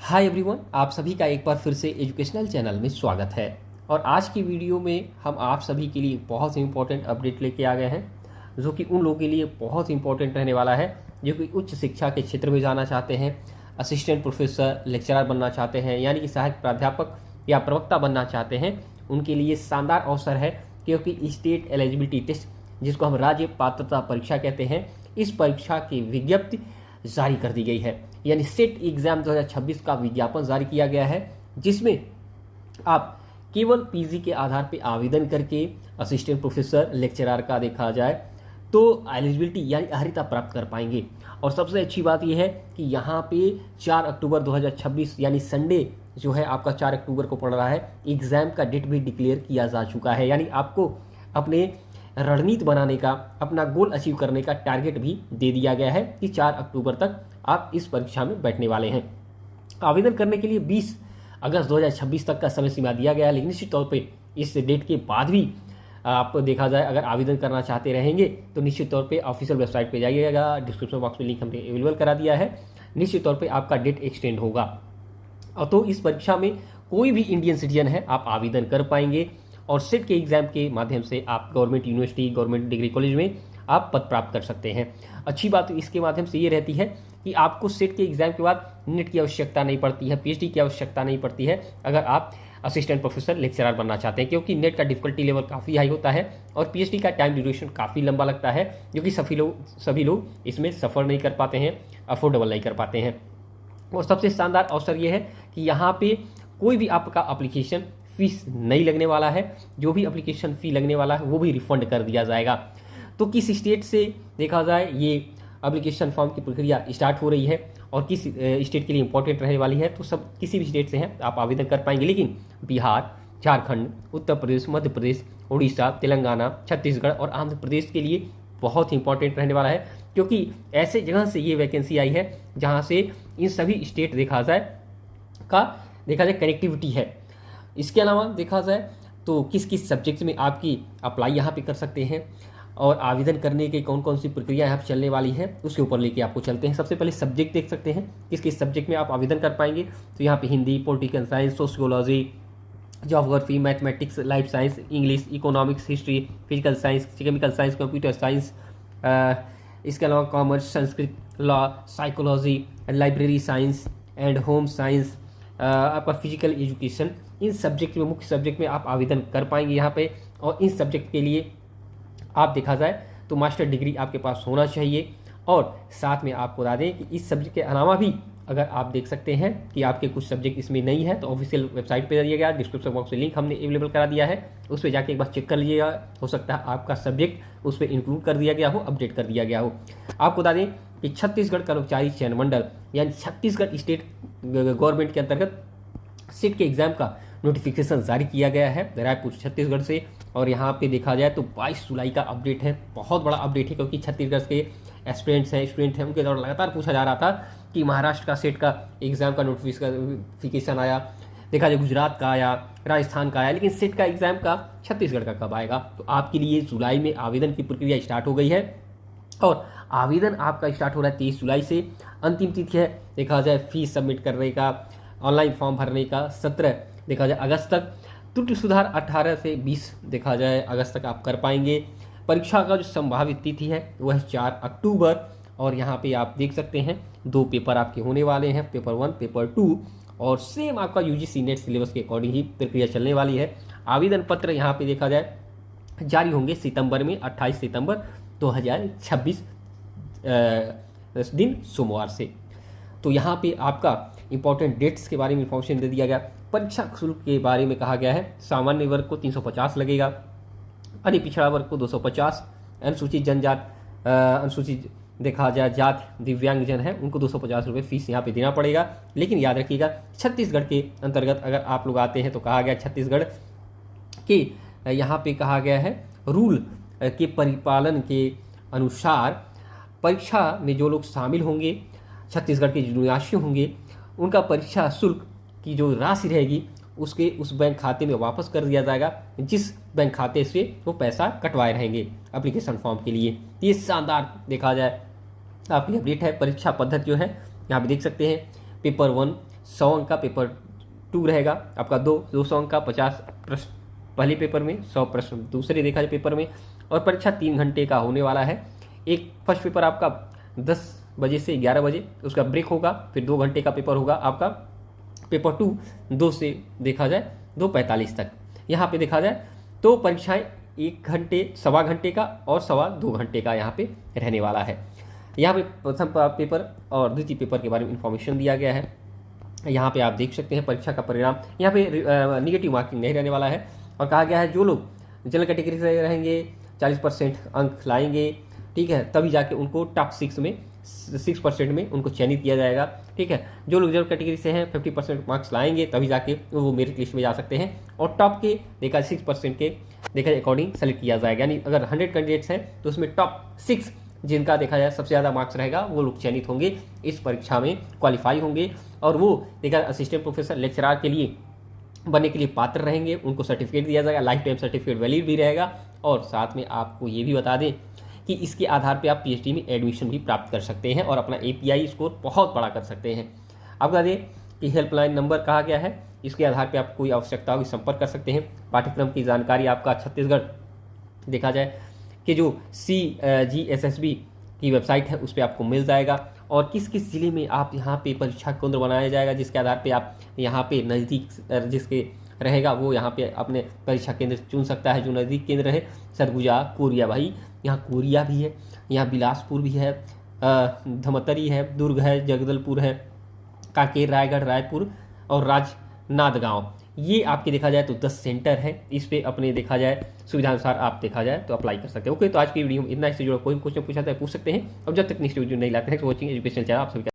Hi everyone, आप सभी का एक बार फिर से एजुकेशनल चैनल में स्वागत है। और आज की वीडियो में हम आप सभी के लिए बहुत इंपॉर्टेंट अपडेट लेके आ गए हैं जो कि उन लोगों के लिए बहुत इंपॉर्टेंट रहने वाला है जो कि उच्च शिक्षा के क्षेत्र में जाना चाहते हैं, असिस्टेंट प्रोफेसर, लेक्चरर बनना चाहते हैं, यानी कि सहायक प्राध्यापक या प्रवक्ता बनना चाहते हैं। उनके लिए शानदार अवसर है क्योंकि स्टेट एलिजिबिलिटी टेस्ट, जिसको हम राज्य पात्रता परीक्षा कहते हैं, इस परीक्षा की विज्ञप्ति जारी कर दी गई है। यानी सेट एग्जाम 2026 का विज्ञापन जारी किया गया है, जिसमें आप केवल पीजी के आधार पर आवेदन करके असिस्टेंट प्रोफेसर, लेक्चरर का देखा जाए तो एलिजिबिलिटी यानी अहर्ता प्राप्त कर पाएंगे। और सबसे अच्छी बात यह है कि यहाँ पे 4 अक्टूबर 2026 यानी संडे जो है आपका 4 अक्टूबर को पड़ रहा है, एग्ज़ाम का डेट भी डिक्लेयर किया जा चुका है। यानी आपको अपने रणनीति बनाने का, अपना गोल अचीव करने का टारगेट भी दे दिया गया है कि 4 अक्टूबर तक आप इस परीक्षा में बैठने वाले हैं। आवेदन करने के लिए 20 अगस्त 2026 तक का समय सीमा दिया गया है, लेकिन निश्चित तौर पे इस डेट के बाद भी आप देखा जाए अगर आवेदन करना चाहते रहेंगे तो निश्चित तौर पे ऑफिशियल वेबसाइट पे जाइएगा, डिस्क्रिप्शन बॉक्स में लिंक हमने अवेलेबल करा दिया है। निश्चित तौर पे आपका डेट एक्सटेंड होगा और तो इस परीक्षा में कोई भी इंडियन सिटीजन है आप आवेदन कर पाएंगे और सेट के एग्जाम के माध्यम से आप government university, government degree college में आप पद प्राप्त कर सकते हैं। अच्छी बात इसके माध्यम से ये रहती है कि आपको सेट के एग्जाम के बाद नेट की आवश्यकता नहीं पड़ती है, पीएचडी की आवश्यकता नहीं पड़ती है अगर आप असिस्टेंट प्रोफेसर, लेक्चरर बनना चाहते हैं, क्योंकि नेट का डिफिकल्टी लेवल काफ़ी हाई होता है और पीएचडी का टाइम ड्यूरेशन काफ़ी लंबा लगता है, जो कि सभी लोग इसमें सफ़र नहीं कर पाते हैं, अफोर्डेबल नहीं कर पाते हैं। और सबसे शानदार अवसर ये है कि यहाँ पे कोई भी आपका एप्लीकेशन फीस नहीं लगने वाला है। जो भी एप्लीकेशन फ़ी लगने वाला है वो भी रिफंड कर दिया जाएगा। तो किस स्टेट से देखा जाए ये एप्लीकेशन फॉर्म की प्रक्रिया स्टार्ट हो रही है और किस स्टेट के लिए इंपॉर्टेंट रहने वाली है, तो सब किसी भी स्टेट से हैं आप आवेदन कर पाएंगे। लेकिन बिहार, झारखंड, उत्तर प्रदेश, मध्य प्रदेश, उड़ीसा, तेलंगाना, छत्तीसगढ़ और आंध्र प्रदेश के लिए बहुत ही इंपॉर्टेंट रहने वाला है, क्योंकि ऐसे जगह से ये वैकेंसी आई है जहाँ से इन सभी स्टेट देखा जाए कनेक्टिविटी है। इसके अलावा देखा जाए तो किस किस सब्जेक्ट में आपकी अप्लाई यहाँ पे कर सकते हैं और आवेदन करने के कौन कौन सी प्रक्रिया यहाँ पर चलने वाली है, उसके ऊपर लेके आपको चलते हैं। सबसे पहले सब्जेक्ट देख सकते हैं किस किस सब्जेक्ट में आप आवेदन कर पाएंगे। तो यहाँ पे Hindi, political science, sociology, geography, mathematics, life science, English, economics, history, physical science, chemical science, computer science, इसके अलावा commerce, Sanskrit, law, psychology, library science and home science, आपका फिजिकल एजुकेशन, इन सब्जेक्ट में, मुख्य सब्जेक्ट में आप आवेदन कर पाएंगे यहाँ पे। और इन सब्जेक्ट के लिए आप देखा जाए तो मास्टर डिग्री आपके पास होना चाहिए। और साथ में आपको बता दें कि इस सब्जेक्ट के अलावा भी अगर आप देख सकते हैं कि आपके कुछ सब्जेक्ट इसमें नहीं है तो ऑफिशियल वेबसाइट पे जाइएगा, डिस्क्रिप्शन बॉक्स में लिंक हमने अवेलेबल करा दिया है, उस पर जाके एक बार चेक कर लीजिएगा। हो सकता है आपका सब्जेक्ट उस पर इंक्लूड कर दिया गया हो, अपडेट कर दिया गया हो। आपको बता दें कि छत्तीसगढ़ कर्मचारी चयन मंडल यानी छत्तीसगढ़ स्टेट गवर्नमेंट के अंतर्गत सेट के एग्जाम का नोटिफिकेशन जारी किया गया है रायपुर, छत्तीसगढ़ से। और यहाँ पे देखा जाए तो 22 जुलाई का अपडेट है, बहुत बड़ा अपडेट है, क्योंकि छत्तीसगढ़ के स्टूडेंट्स हैं उनके द्वारा लगातार पूछा जा रहा था कि महाराष्ट्र का सेट का एग्ज़ाम का नोटिफिकेशन आया, देखा जाए गुजरात का आया, राजस्थान का आया, लेकिन सेट का एग्ज़ाम का छत्तीसगढ़ का कब आएगा। तो आपके लिए जुलाई में आवेदन की प्रक्रिया स्टार्ट हो गई है और आवेदन आपका स्टार्ट हो रहा है 23 जुलाई से। अंतिम तिथि है देखा जाए फीस सबमिट करने का, ऑनलाइन फॉर्म भरने का 17 देखा जाए अगस्त तक, त्रुटि सुधार 18 से 20 देखा जाए अगस्त तक आप कर पाएंगे। परीक्षा का जो संभावित तिथि है वह 4 अक्टूबर। और यहाँ पे आप देख सकते हैं 2 पेपर आपके होने वाले हैं, पेपर 1, पेपर 2, और सेम आपका यूजीसी नेट सिलेबस के अकॉर्डिंग ही प्रक्रिया चलने वाली है। आवेदन पत्र यहाँ पे देखा जाए जारी होंगे सितंबर में, 28 सितंबर 2026 दिन सोमवार से। तो यहाँ पे आपका इंपॉर्टेंट डेट्स के बारे में इन्फॉर्मेशन दे दिया गया। परीक्षा शुल्क के बारे में कहा गया है सामान्य वर्ग को 350 लगेगा, अन्य पिछड़ा वर्ग को 250, अनुसूचित जनजात, अनुसूचित देखा जाए जात, दिव्यांगजन है उनको 250 रुपये फीस यहाँ पे देना पड़ेगा। लेकिन याद रखिएगा छत्तीसगढ़ के अंतर्गत अगर आप लोग आते हैं तो कहा गया छत्तीसगढ़ के यहाँ पे कहा गया है रूल के परिपालन के अनुसार परीक्षा में जो लोग शामिल होंगे, छत्तीसगढ़ के जो निवासी होंगे, उनका परीक्षा शुल्क की जो राशि रहेगी उसके उस बैंक खाते में वापस कर दिया जाएगा जिस बैंक खाते से वो पैसा कटवाए रहेंगे एप्लीकेशन फॉर्म के लिए। ये शानदार देखा जाए आपकी अपडेट है। परीक्षा पद्धति जो है यहाँ पे देख सकते हैं, पेपर 1 100 अंक का पेपर 2 रहेगा आपका, 200 अंक का 50 प्रश्न पहले पेपर में, 100 प्रश्न दूसरे देखा जाए पेपर में। और परीक्षा 3 घंटे का होने वाला है। एक फर्स्ट पेपर आपका 10 बजे से 11 बजे, उसका ब्रेक होगा, फिर 2 घंटे का पेपर होगा आपका पेपर 2, 2 से देखा जाए 2:45 तक। यहाँ पे देखा जाए तो परीक्षाएं 1 घंटे, सवा घंटे का और सवा 2 घंटे का यहाँ पे रहने वाला है। यहाँ पे प्रथम पेपर और द्वितीय पेपर के बारे में इंफॉर्मेशन दिया गया है। यहाँ पे आप देख सकते हैं परीक्षा का परिणाम। यहाँ पे निगेटिव मार्किंग नहीं रहने वाला है और कहा गया है जो लोग जनरल कैटेगरी से रहेंगे 40% अंक लाएंगे, ठीक है, तभी जाके उनको टॉप 6% में उनको चयनित किया जाएगा, ठीक है। जो लोग जनरल कैटेगरी से हैं 50% मार्क्स लाएंगे तभी जाके वो मेरिट लिस्ट में जा सकते हैं और टॉप के देखा 6% के देखा जाए अकॉर्डिंग सेलेक्ट किया जाएगा। यानी अगर 100 कैंडिडेट्स हैं तो उसमें टॉप 6 जिनका देखा जाए सबसे ज़्यादा मार्क्स रहेगा वो लोग चयनित होंगे, इस परीक्षा में क्वालिफाई होंगे और वो देखा असिस्टेंट प्रोफेसर लेक्चरर के लिए बनने के लिए पात्र रहेंगे। उनको सर्टिफिकेट दिया जाएगा, लाइफ टाइम सर्टिफिकेट वैलिड भी रहेगा। और साथ में आपको ये भी बता दें कि इसके आधार पे आप पीएचडी में एडमिशन भी प्राप्त कर सकते हैं और अपना एपीआई स्कोर बहुत बड़ा कर सकते हैं। अब बता दें कि हेल्पलाइन नंबर कहा गया है, इसके आधार पे आप कोई आवश्यकता होगी संपर्क कर सकते हैं। पाठ्यक्रम की जानकारी आपका छत्तीसगढ़ देखा जाए कि जो CGSSB की वेबसाइट है उस पर आपको मिल जाएगा और किस किस ज़िले में आप यहाँ पे परीक्षा केंद्र बनाया जाएगा, जिसके आधार पे आप यहाँ पे नज़दीक जिसके रहेगा वो यहाँ पे अपने परीक्षा केंद्र चुन सकता है। जो नज़दीक केंद्र है सरगुजा, कोरिया, भाई यहाँ कोरिया भी है, यहाँ बिलासपुर भी है, धमतरी है, दुर्ग है, जगदलपुर है, कांकेर, रायगढ़, रायपुर और राजनांदगांव। ये आपके देखा जाए तो 10 सेंटर है। इस पे अपने देखा जाए सुविधा अनुसार आप देखा जाए तो अप्लाई कर सकते हैं। ओके, तो आज की वीडियो में इतना। इससे जुड़ा कोई क्वेश्चन पूछा था पूछ सकते हैं। अब जब तक नेक्स्ट वीडियो नहीं लाते हैं, वॉचिंग एजुकेशन चैनल आप सभी